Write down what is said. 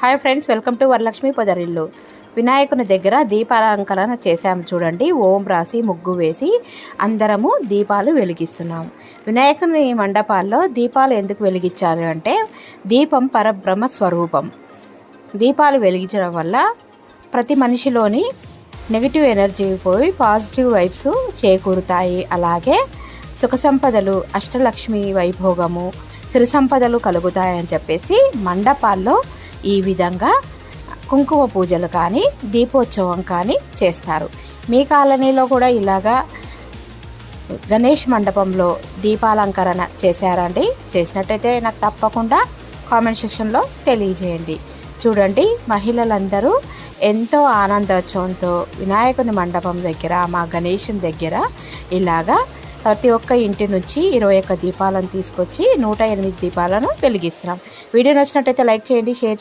Hi friends, welcome to Varalakshmi Podarillu. వినాయకుని దగ్గర దీపాలంకరణ చేశాము చూడండి. ఓం రాసి ముగ్గు వేసి అందరము దీపాలు వెలిగిస్తున్నాము. వినాయకుని మండపాల్లో దీపాలు ఎందుకు వెలిగించాలి అంటే, దీపం పరబ్రహ్మ స్వరూపం. దీపాలు వెలిగించడం వల్ల ప్రతి మనిషిలోని నెగిటివ్ ఎనర్జీ పోయి పాజిటివ్ వైబ్స్ చేకూరుతాయి. అలాగే సుఖ సంపదలు, అష్టలక్ష్మి వైభోగము, సిరి సంపదలు కలుగుతాయని చెప్పేసి మండపాల్లో ఈ విధంగా కుంకుమ పూజలు కానీ దీపోత్సవం కానీ చేస్తారు. మీ కాలనీలో కూడా ఇలాగా గణేష్ మండపంలో దీపాలంకరణ చేశారండి? చేసినట్టయితే నాకు తప్పకుండా కామెంట్ సెక్షన్లో తెలియజేయండి. చూడండి, మహిళలందరూ ఎంతో ఆనందోత్సవంతో వినాయకుని మండపం దగ్గర, మా గణేశుని దగ్గర ఇలాగా ప్రతి ఒక్క ఇంటి నుంచి 21 దీపాలను తీసుకొచ్చి 108 దీపాలను వెలిగిస్తున్నాం. వీడియో నచ్చినట్టయితే లైక్ చేయండి, షేర్